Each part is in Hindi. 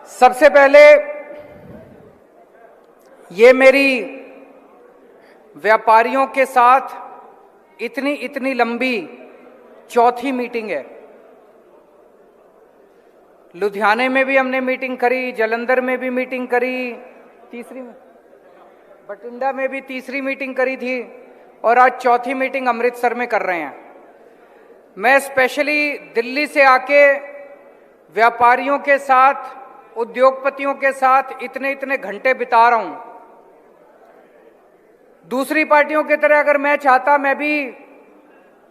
सबसे पहले ये मेरी व्यापारियों के साथ इतनी लंबी चौथी मीटिंग है। लुधियाने में भी हमने मीटिंग करी, जालंधर में भी मीटिंग करी, तीसरी में बठिंडा में भी तीसरी मीटिंग करी थी और आज चौथी मीटिंग अमृतसर में कर रहे हैं। मैं स्पेशली दिल्ली से आके व्यापारियों के साथ, उद्योगपतियों के साथ इतने घंटे बिता रहा हूं। दूसरी पार्टियों की तरह अगर मैं चाहता, मैं भी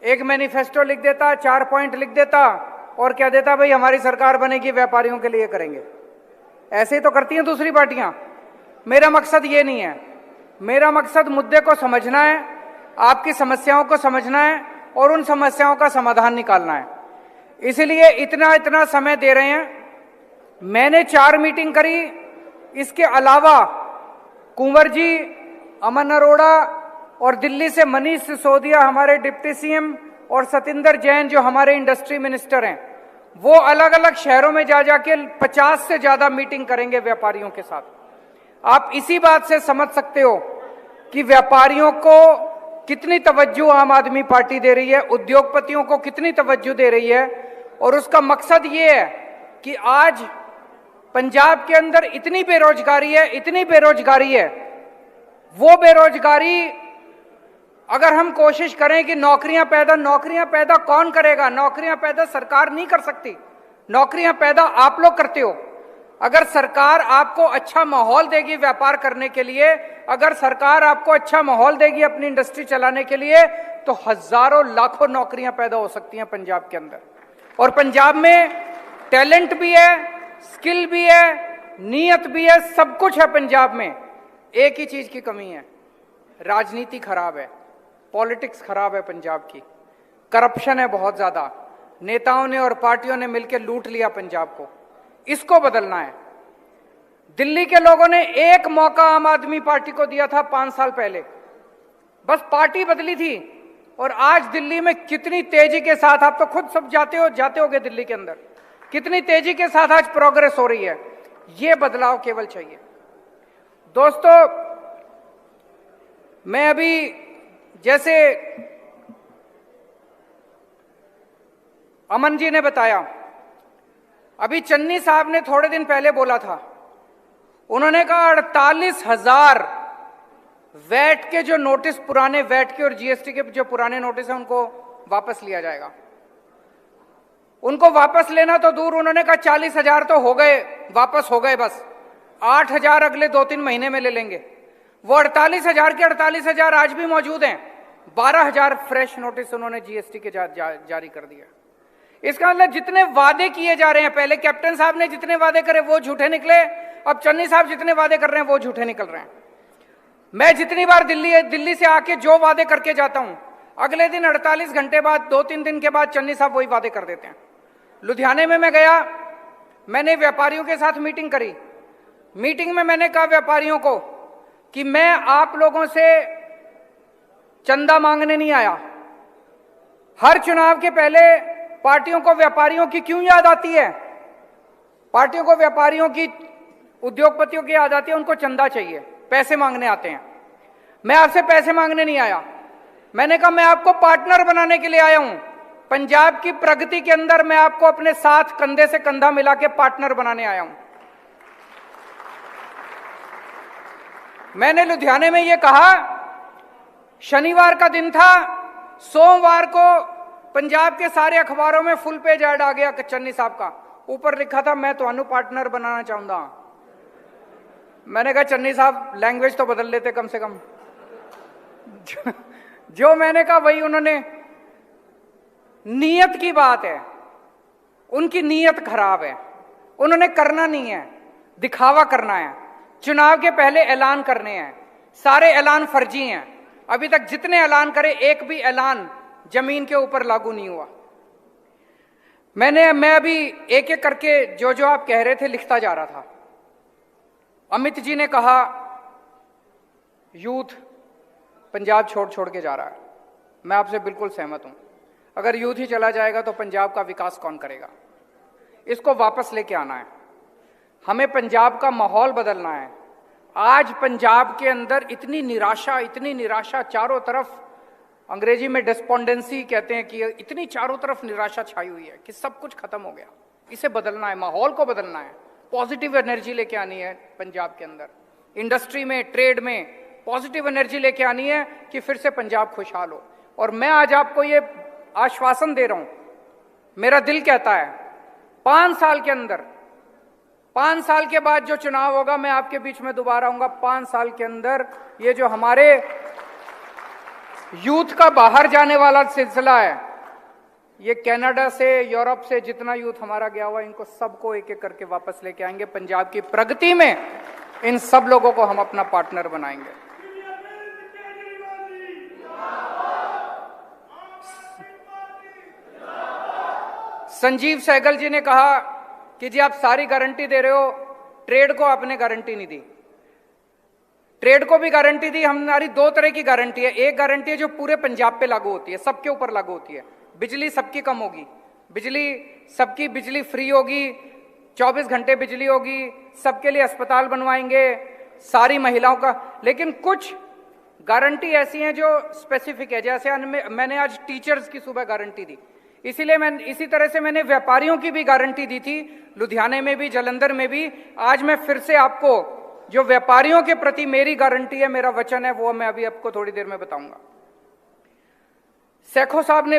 एक मैनिफेस्टो लिख देता, 4 पॉइंट लिख देता और क्या देता, भाई हमारी सरकार बनेगी, व्यापारियों के लिए करेंगे। ऐसे ही तो करती हैं दूसरी पार्टियां। मेरा मकसद ये नहीं है। मेरा मकसद मुद्दे को समझना है, आपकी समस्याओं को समझना है और उन समस्याओं का समाधान निकालना है। इसलिए इतना समय दे रहे हैं। मैंने 4 मीटिंग करी। इसके अलावा कुंवर जी, अमन अरोड़ा और दिल्ली से मनीष सिसोदिया हमारे डिप्टी सीएम और सतिंदर जैन जो हमारे इंडस्ट्री मिनिस्टर हैं, वो अलग अलग शहरों में जा जाके 50 से ज्यादा मीटिंग करेंगे व्यापारियों के साथ। आप इसी बात से समझ सकते हो कि व्यापारियों को कितनी तवज्जो आम आदमी पार्टी दे रही है, उद्योगपतियों को कितनी तवज्जो दे रही है। और उसका मकसद ये है कि आज पंजाब के अंदर इतनी बेरोजगारी है, वो बेरोजगारी अगर हम कोशिश करें कि नौकरियां पैदा कौन करेगा? नौकरियां पैदा सरकार नहीं कर सकती, नौकरियां पैदा आप लोग करते हो। अगर सरकार आपको अच्छा माहौल देगी व्यापार करने के लिए, अगर सरकार आपको अच्छा माहौल देगी अपनी इंडस्ट्री चलाने के लिए, तो हजारों लाखों नौकरियां पैदा हो सकती हैं पंजाब के अंदर। और पंजाब में टैलेंट भी है, स्किल भी है, नीयत भी है, सब कुछ है पंजाब में। एक ही चीज की कमी है, राजनीति खराब है, पॉलिटिक्स खराब है पंजाब की। करप्शन है बहुत ज्यादा, नेताओं ने और पार्टियों ने मिलकर लूट लिया पंजाब को। इसको बदलना है। दिल्ली के लोगों ने एक मौका आम आदमी पार्टी को दिया था 5 साल पहले, बस पार्टी बदली थी। और आज दिल्ली में कितनी तेजी के साथ, आप तो खुद सब जाते होगे दिल्ली के अंदर, कितनी तेजी के साथ आज प्रोग्रेस हो रही है। ये बदलाव केवल चाहिए। दोस्तों, मैं अभी जैसे अमन जी ने बताया, अभी चन्नी साहब ने थोड़े दिन पहले बोला था, उन्होंने कहा 48,000 वैट के जो नोटिस, पुराने वैट के और जीएसटी के जो पुराने नोटिस हैं, उनको वापस लिया जाएगा। उनको वापस लेना तो दूर, उन्होंने कहा 40,000 तो हो गए, वापस हो गए, बस 8,000 अगले 2-3 महीने में ले लेंगे। वो 48,000 के 48,000 आज भी मौजूद हैं। 12,000 फ्रेश नोटिस उन्होंने जीएसटी के जारी कर दिया। इसका मतलब जितने वादे किए जा रहे हैं, पहले कैप्टन साहब ने जितने वादे करे वो झूठे निकले, अब चन्नी साहब जितने वादे कर रहे हैं वो झूठे निकल रहे हैं। मैं जितनी बार दिल्ली से आके जो वादे करके जाता हूं, अगले दिन 48 घंटे बाद, 2-3 दिन के बाद चन्नी साहब वही वादे कर देते हैं। लुधियाने में मैं गया, मैंने व्यापारियों के साथ मीटिंग करी। मीटिंग में मैंने कहा व्यापारियों को कि मैं आप लोगों से चंदा मांगने नहीं आया। हर चुनाव के पहले पार्टियों को व्यापारियों की क्यों याद आती है? पार्टियों को व्यापारियों की, उद्योगपतियों की याद आती है, उनको चंदा चाहिए, पैसे मांगने आते हैं। मैं आपसे पैसे मांगने नहीं आया। मैंने कहा मैं आपको पार्टनर बनाने के लिए आया हूं। पंजाब की प्रगति के अंदर मैं आपको अपने साथ कंधे से कंधा मिला के पार्टनर बनाने आया हूं। मैंने लुधियाने में यह कहा, शनिवार का दिन था, सोमवार को पंजाब के सारे अखबारों में फुल पेज ऐड आ गया चन्नी साहब का। ऊपर लिखा था, मैं तो पार्टनर बनाना चाहूंगा। मैंने कहा चन्नी साहब लैंग्वेज तो बदल लेते कम से कम। जो मैंने कहा वही उन्होंने, नीयत की बात है, उनकी नीयत खराब है। उन्होंने करना नहीं है, दिखावा करना है, चुनाव के पहले ऐलान करने हैं। सारे ऐलान फर्जी हैं। अभी तक जितने ऐलान करे, एक भी ऐलान जमीन के ऊपर लागू नहीं हुआ। मैं अभी एक एक करके जो आप कह रहे थे लिखता जा रहा था। अमित जी ने कहा यूथ पंजाब छोड़ के जा रहा है। मैं आपसे बिल्कुल सहमत हूं। अगर यूथ ही चला जाएगा तो पंजाब का विकास कौन करेगा? इसको वापस लेके आना है। हमें पंजाब का माहौल बदलना है। आज पंजाब के अंदर इतनी निराशा चारों तरफ, अंग्रेजी में डिस्पोंडेंसी कहते हैं कि इतनी चारों तरफ निराशा छाई हुई है कि सब कुछ खत्म हो गया। इसे बदलना है, माहौल को बदलना है, पॉजिटिव एनर्जी लेके आनी है पंजाब के अंदर, इंडस्ट्री में, ट्रेड में पॉजिटिव एनर्जी लेके आनी है कि फिर से पंजाब खुशहाल हो। और मैं आज आपको ये आश्वासन दे रहा हूं, मेरा दिल कहता है 5 साल के अंदर, 5 साल के बाद जो चुनाव होगा, मैं आपके बीच में दोबारा आऊंगा। 5 साल के अंदर ये जो हमारे यूथ का बाहर जाने वाला सिलसिला है, ये कनाडा से, यूरोप से जितना यूथ हमारा गया हुआ, इनको सबको एक एक करके वापस लेके आएंगे। पंजाब की प्रगति में इन सब लोगों को हम अपना पार्टनर बनाएंगे। संजीव सहगल जी ने कहा कि जी आप सारी गारंटी दे रहे हो, ट्रेड को आपने गारंटी नहीं दी। ट्रेड को भी गारंटी दी। हमारी 2 तरह की गारंटी है। एक गारंटी है जो पूरे पंजाब पे लागू होती है, सबके ऊपर लागू होती है। बिजली सबकी कम होगी, सबकी बिजली फ्री होगी, 24 घंटे बिजली होगी, सबके लिए अस्पताल बनवाएंगे, सारी महिलाओं का। लेकिन कुछ गारंटी ऐसी हैं जो स्पेसिफिक है, जैसे मैंने आज टीचर्स की सुबह गारंटी दी, इसी तरह से मैंने व्यापारियों की भी गारंटी दी थी, लुधियाने में भी, जालंधर में भी। आज मैं फिर से आपको जो व्यापारियों के प्रति मेरी गारंटी है, मेरा वचन है, वो मैं अभी आपको थोड़ी देर में बताऊंगा। सेखो साहब ने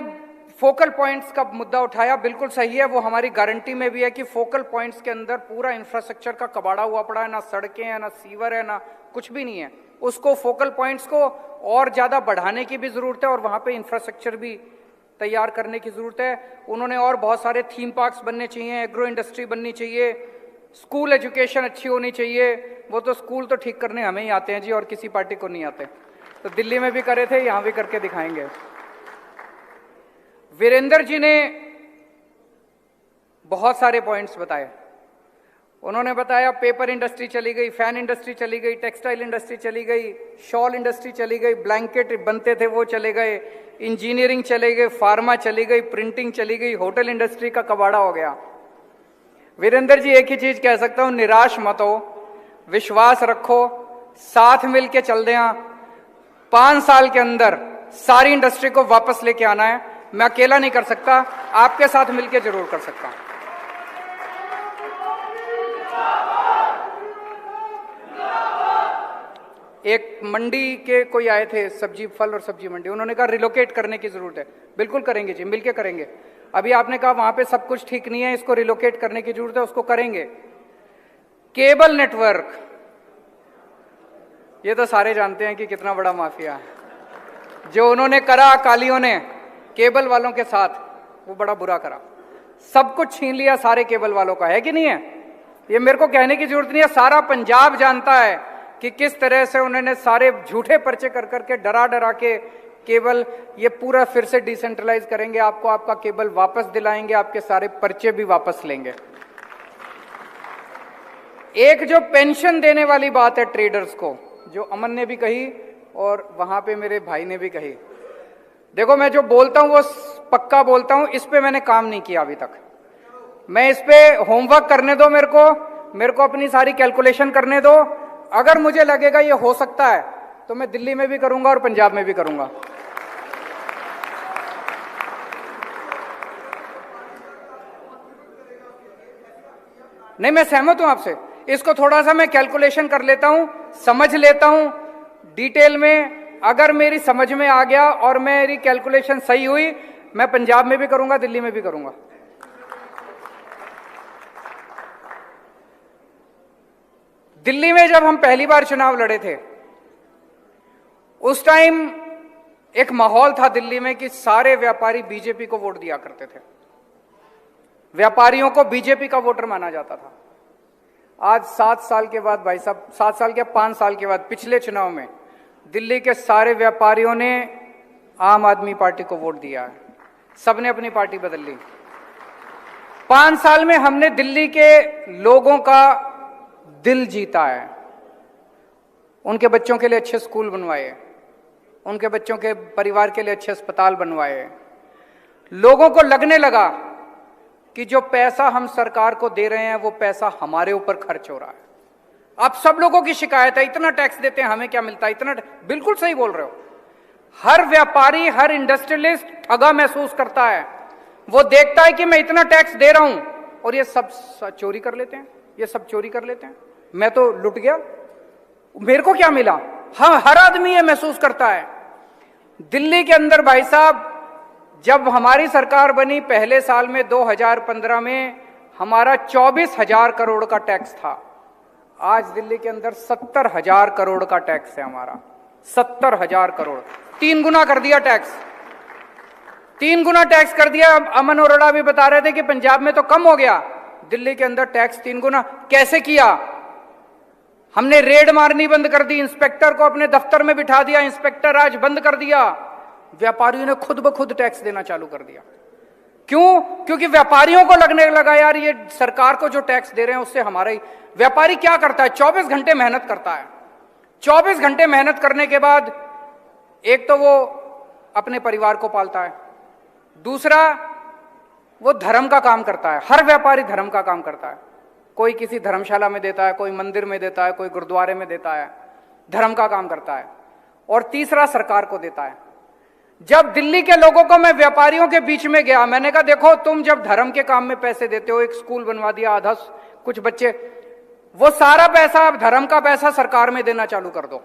फोकल पॉइंट्स का मुद्दा उठाया, बिल्कुल सही है, वो हमारी गारंटी में भी है कि फोकल पॉइंट्स के अंदर पूरा इंफ्रास्ट्रक्चर का कबाड़ा हुआ पड़ा है, ना सड़कें हैं, ना सीवर है, ना कुछ भी नहीं है। उसको फोकल पॉइंट्स को और ज्यादा बढ़ाने की भी जरूरत है और वहां पे इंफ्रास्ट्रक्चर भी तैयार करने की जरूरत है। उन्होंने और बहुत सारे थीम पार्क्स बनने चाहिए, एग्रो इंडस्ट्री बननी चाहिए, स्कूल एजुकेशन अच्छी होनी चाहिए। वो तो स्कूल तो ठीक करने हमें ही आते हैं जी, और किसी पार्टी को नहीं आते। तो दिल्ली में भी करे थे, यहां भी करके दिखाएंगे। वीरेंद्र जी ने बहुत सारे पॉइंट्स बताए। उन्होंने बताया पेपर इंडस्ट्री चली गई, फैन इंडस्ट्री चली गई, टेक्सटाइल इंडस्ट्री चली गई, शॉल इंडस्ट्री चली गई, ब्लैंकेट बनते थे वो चले गए, इंजीनियरिंग चले गए, फार्मा चली गई, प्रिंटिंग चली गई, होटल इंडस्ट्री का कबाड़ा हो गया। वीरेंद्र जी एक ही चीज कह सकता हूं, निराश मत हो, विश्वास रखो, साथ मिलके चल दें। 5 साल के अंदर सारी इंडस्ट्री को वापस लेके आना है। मैं अकेला नहीं कर सकता, आपके साथ मिलके जरूर कर सकता हूं। एक मंडी के कोई आए थे, सब्जी, फल और सब्जी मंडी, उन्होंने कहा रिलोकेट करने की जरूरत है। बिल्कुल करेंगे जी, मिलके करेंगे। अभी आपने कहा वहां पे सब कुछ ठीक नहीं है, इसको रिलोकेट करने की जरूरत है, उसको करेंगे। केबल नेटवर्क, ये तो सारे जानते हैं कि कितना बड़ा माफिया है। जो उन्होंने करा अकालियों ने केबल वालों के साथ, वो बड़ा बुरा करा। सब कुछ छीन लिया सारे केबल वालों का, है कि नहीं है? ये मेरे को कहने की जरूरत नहीं है, सारा पंजाब जानता है कि किस तरह से उन्होंने सारे झूठे पर्चे कर करके डरा डरा के केबल, ये पूरा फिर से डिसेंट्रलाइज करेंगे, आपको आपका केबल वापस दिलाएंगे, आपके सारे पर्चे भी वापस लेंगे। एक जो पेंशन देने वाली बात है ट्रेडर्स को, जो अमन ने भी कही और वहां पे मेरे भाई ने भी कही, देखो मैं जो बोलता हूं वो पक्का बोलता हूं, इस पे मैंने काम नहीं किया अभी तक। मैं इस पे होमवर्क करने दो, मेरे को अपनी सारी कैलकुलेशन करने दो। अगर मुझे लगेगा ये हो सकता है तो मैं दिल्ली में भी करूंगा और पंजाब में भी करूंगा। नहीं, मैं सहमत हूं आपसे, इसको थोड़ा सा मैं कैलकुलेशन कर लेता हूं, समझ लेता हूं डिटेल में। अगर मेरी समझ में आ गया और मेरी कैलकुलेशन सही हुई, मैं पंजाब में भी करूंगा, दिल्ली में भी करूंगा। दिल्ली में जब हम पहली बार चुनाव लड़े थे, उस टाइम एक माहौल था दिल्ली में कि सारे व्यापारी बीजेपी को वोट दिया करते थे, व्यापारियों को बीजेपी का वोटर माना जाता था। आज 7 साल के बाद, भाई साहब 7 साल के 5 साल के बाद, पिछले चुनाव में दिल्ली के सारे व्यापारियों ने आम आदमी पार्टी को वोट दिया है, सबने अपनी पार्टी बदल ली। 5 साल में हमने दिल्ली के लोगों का दिल जीता है, उनके बच्चों के लिए अच्छे स्कूल बनवाए, उनके बच्चों के परिवार के लिए अच्छे अस्पताल बनवाए। लोगों को लगने लगा कि जो पैसा हम सरकार को दे रहे हैं वो पैसा हमारे ऊपर खर्च हो रहा है। आप सब लोगों की शिकायत है, इतना टैक्स देते हैं, हमें क्या मिलता है इतना। बिल्कुल सही बोल रहे हो। हर व्यापारी, हर इंडस्ट्रियलिस्ट ठगा महसूस करता है। वो देखता है कि मैं इतना टैक्स दे रहा हूं और ये सब चोरी कर लेते हैं, ये सब चोरी कर लेते हैं, मैं तो लुट गया, मेरे को क्या मिला। हाँ, हर आदमी ये महसूस करता है। दिल्ली के अंदर भाई साहब, जब हमारी सरकार बनी पहले साल में 2015 में हमारा 24,000 करोड़ का टैक्स था। आज दिल्ली के अंदर 70,000 करोड़ का टैक्स है हमारा। 70,000 करोड़, 3 गुना कर दिया टैक्स, 3 गुना टैक्स कर दिया। अमन अरोड़ा भी बता रहे थे कि पंजाब में तो कम हो गया, दिल्ली के अंदर टैक्स 3 गुना। कैसे किया? हमने रेड मारनी बंद कर दी, इंस्पेक्टर को अपने दफ्तर में बिठा दिया, इंस्पेक्टर राज बंद कर दिया। व्यापारियों ने खुद ब खुद टैक्स देना चालू कर दिया। क्यों? क्योंकि व्यापारियों को लगने लगा यार ये सरकार को जो टैक्स दे रहे हैं उससे हमारा ही। व्यापारी क्या करता है? 24 घंटे मेहनत करता है। 24 घंटे मेहनत करने के बाद एक तो वो अपने परिवार को पालता है, दूसरा वो धर्म का काम करता है। हर व्यापारी धर्म का काम करता है। कोई किसी धर्मशाला में देता है, कोई मंदिर में देता है, कोई गुरुद्वारे में देता है, धर्म का काम करता है। और तीसरा सरकार को देता है। जब दिल्ली के लोगों को मैं व्यापारियों के बीच में गया, मैंने कहा देखो तुम जब धर्म के काम में पैसे देते हो, एक स्कूल बनवा दिया, आधा कुछ बच्चे, वो सारा पैसा अब धर्म का पैसा सरकार में देना चालू कर दो।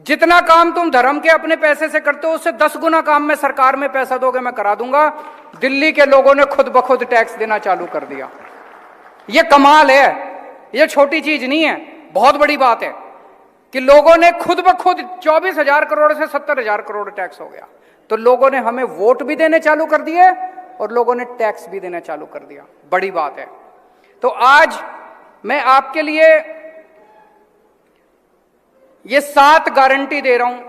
जितना काम तुम धर्म के अपने पैसे से करते हो उससे 10 गुना काम में सरकार में पैसा दोगे, मैं करा दूंगा। दिल्ली के लोगों ने खुद ब खुद टैक्स देना चालू कर दिया। ये कमाल है, ये छोटी चीज नहीं है, बहुत बड़ी बात है कि लोगों ने खुद ब खुद 24,000 करोड़ से 70,000 करोड़ टैक्स हो गया। तो लोगों ने हमें वोट भी देने चालू कर दिए और लोगों ने टैक्स भी देना चालू कर दिया। बड़ी बात है। तो आज मैं आपके लिए ये 7 गारंटी दे रहा हूं।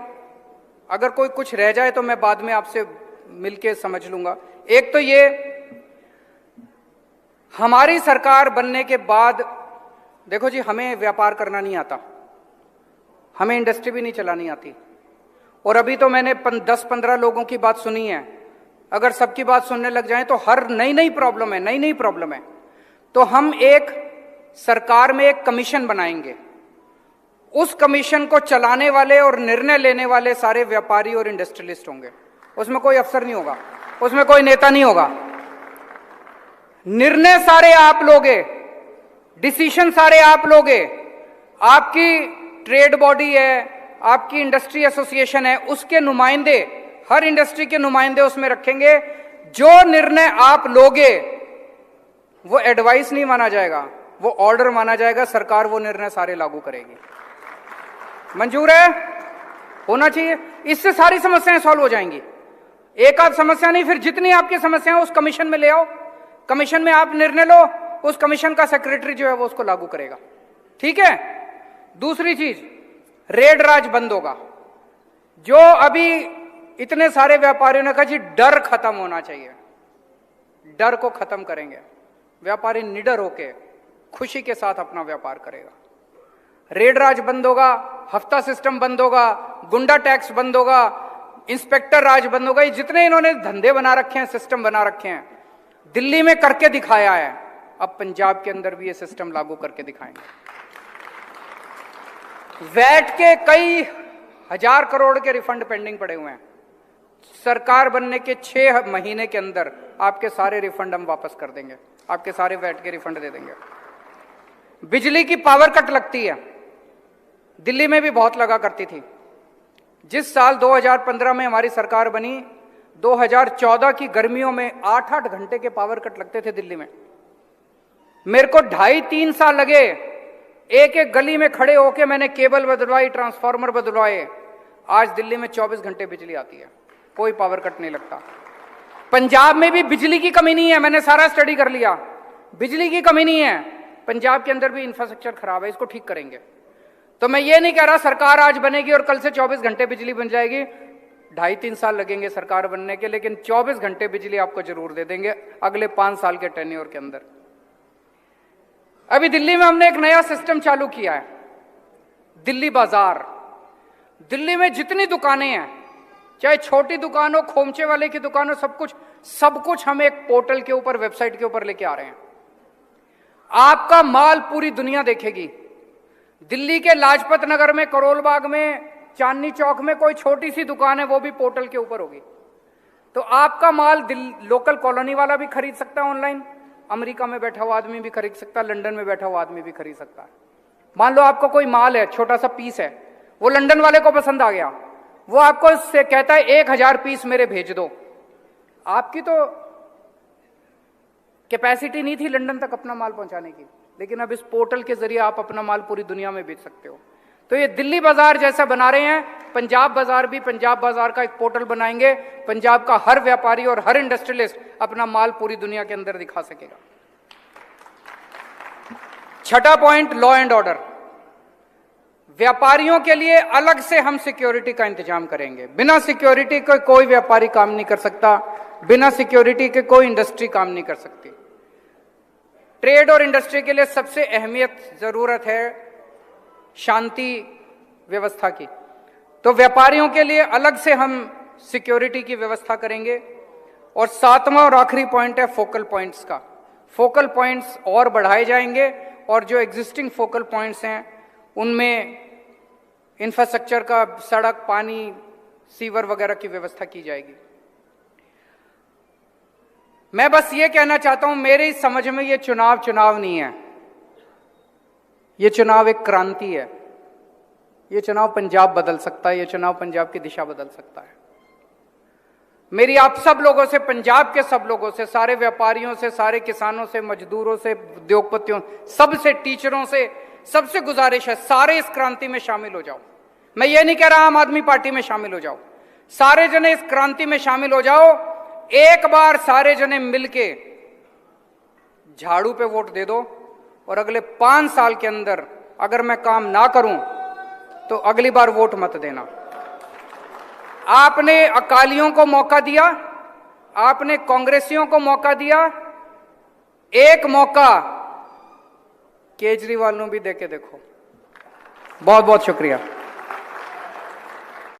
अगर कोई कुछ रह जाए तो मैं बाद में आपसे मिलके समझ लूंगा। एक तो ये, हमारी सरकार बनने के बाद देखो जी, हमें व्यापार करना नहीं आता, हमें इंडस्ट्री भी नहीं चलानी आती। और अभी तो मैंने 10-15 लोगों की बात सुनी है। अगर सबकी बात सुनने लग जाएं तो हर नई प्रॉब्लम है, नई प्रॉब्लम है। तो हम एक सरकार में एक कमीशन बनाएंगे। उस कमीशन को चलाने वाले और निर्णय लेने वाले सारे व्यापारी और इंडस्ट्रियलिस्ट होंगे। उसमें कोई अफसर नहीं होगा, उसमें कोई नेता नहीं होगा। निर्णय सारे आप लोगे, डिसीजन सारे आप लोगे। आपकी ट्रेड बॉडी है, आपकी इंडस्ट्री एसोसिएशन है, उसके नुमाइंदे, हर इंडस्ट्री के नुमाइंदे उसमें रखेंगे। जो निर्णय आप लोगे वो एडवाइस नहीं माना जाएगा, वो ऑर्डर माना जाएगा। सरकार वो निर्णय सारे लागू करेगी। मंजूर है? होना चाहिए। इससे सारी समस्याएं सॉल्व हो जाएंगी। एक आध समस्या नहीं, फिर जितनी आपकी समस्याएं उस कमीशन में ले आओ, कमीशन में आप निर्णय लो, उस कमीशन का सेक्रेटरी जो है वो उसको लागू करेगा। ठीक है? दूसरी चीज, रेड राज बंद होगा। जो अभी इतने सारे व्यापारियों ने कहा जी डर खत्म होना चाहिए, डर को खत्म करेंगे। व्यापारी निडर होके खुशी के साथ अपना व्यापार करेगा। रेड राज बंद होगा, हफ्ता सिस्टम बंद होगा, गुंडा टैक्स बंद होगा, इंस्पेक्टर राज बंद होगा। ये जितने इन्होंने धंधे बना रखे हैं, सिस्टम बना रखे हैं, दिल्ली में करके दिखाया है, अब पंजाब के अंदर भी ये सिस्टम लागू करके दिखाएंगे। वैट के कई हजार करोड़ के रिफंड पेंडिंग पड़े हुए हैं। सरकार बनने के 6 महीने के अंदर आपके सारे रिफंड हम वापस कर देंगे, आपके सारे वैट के रिफंड दे देंगे। बिजली की पावर कट लगती है, दिल्ली में भी बहुत लगा करती थी। जिस साल 2015 में हमारी सरकार बनी, 2014 की गर्मियों में 8-8 घंटे के पावर कट लगते थे दिल्ली में। मेरे को 2.5-3 साल लगे, एक एक गली में खड़े होके मैंने केबल बदलवाई, ट्रांसफार्मर बदलवाए। आज दिल्ली में 24 घंटे बिजली आती है, कोई पावर कट नहीं लगता। पंजाब में भी बिजली की कमी नहीं है, मैंने सारा स्टडी कर लिया, बिजली की कमी नहीं है। पंजाब के अंदर भी इंफ्रास्ट्रक्चर खराब है, इसको ठीक करेंगे। तो मैं ये नहीं कह रहा सरकार आज बनेगी और कल से 24 घंटे बिजली बन जाएगी। 2.5-3 साल लगेंगे सरकार बनने के, लेकिन 24 घंटे बिजली आपको जरूर दे देंगे अगले 5 साल के टेन्योर के अंदर। अभी दिल्ली में हमने एक नया सिस्टम चालू किया है, दिल्ली बाजार। दिल्ली में जितनी दुकानें हैं, चाहे छोटी दुकान हो, खोमचे वाले की दुकान हो, सब कुछ सब कुछ हम एक पोर्टल के ऊपर, वेबसाइट के ऊपर लेके आ रहे हैं। आपका माल पूरी दुनिया देखेगी। दिल्ली के लाजपत नगर में, करोल बाग में, चांदनी चौक में कोई छोटी सी दुकान है, वो भी पोर्टल के ऊपर होगी। तो आपका माल लोकल कॉलोनी वाला भी खरीद सकता है ऑनलाइन, अमेरिका में बैठा हुआ आदमी भी खरीद सकता है, लंदन में बैठा हुआ आदमी भी खरीद सकता है। मान लो आपको कोई माल है, छोटा सा पीस है, वो लंदन वाले को पसंद आ गया, वो आपको से कहता है 1000 पीस मेरे भेज दो। आपकी तो कैपेसिटी नहीं थी लंदन तक अपना माल पहुंचाने की, लेकिन अब इस पोर्टल के जरिए आप अपना माल पूरी दुनिया में बेच सकते हो। तो ये दिल्ली बाजार जैसा बना रहे हैं, पंजाब बाजार भी पंजाब बाजार का एक पोर्टल बनाएंगे। पंजाब का हर व्यापारी और हर इंडस्ट्रियलिस्ट अपना माल पूरी दुनिया के अंदर दिखा सकेगा। छठा पॉइंट, लॉ एंड ऑर्डर। व्यापारियों के लिए अलग से हम सिक्योरिटी का इंतजाम करेंगे। बिना सिक्योरिटी के कोई व्यापारी काम नहीं कर सकता, बिना सिक्योरिटी के कोई इंडस्ट्री काम नहीं कर सकती। ट्रेड और इंडस्ट्री के लिए सबसे अहमियत जरूरत है शांति व्यवस्था की। तो व्यापारियों के लिए अलग से हम सिक्योरिटी की व्यवस्था करेंगे। और सातवां और आखिरी पॉइंट है फोकल पॉइंट्स का। फोकल पॉइंट्स और बढ़ाए जाएंगे और जो एग्जिस्टिंग फोकल पॉइंट्स हैं उनमें इंफ्रास्ट्रक्चर का, सड़क, पानी, सीवर वगैरह की व्यवस्था की जाएगी। मैं बस ये कहना चाहता हूं, मेरी समझ में ये चुनाव नहीं है, ये चुनाव एक क्रांति है। ये चुनाव पंजाब बदल सकता है, ये चुनाव पंजाब की दिशा बदल सकता है। मेरी आप सब लोगों से, पंजाब के सब लोगों से, सारे व्यापारियों से, सारे किसानों से, मजदूरों से, उद्योगपतियों, सबसे, टीचरों से, सबसे गुजारिश है, सारे इस क्रांति में शामिल हो जाओ। मैं ये नहीं कह रहा आम आदमी पार्टी में शामिल हो जाओ, सारे जने इस क्रांति में शामिल हो जाओ। एक बार सारे जने मिलके झाड़ू पे वोट दे दो और अगले 5 साल के अंदर अगर मैं काम ना करूं तो अगली बार वोट मत देना। आपने अकालियों को मौका दिया, आपने कांग्रेसियों को मौका दिया, एक मौका केजरीवाल को भी देके देखो। बहुत बहुत शुक्रिया।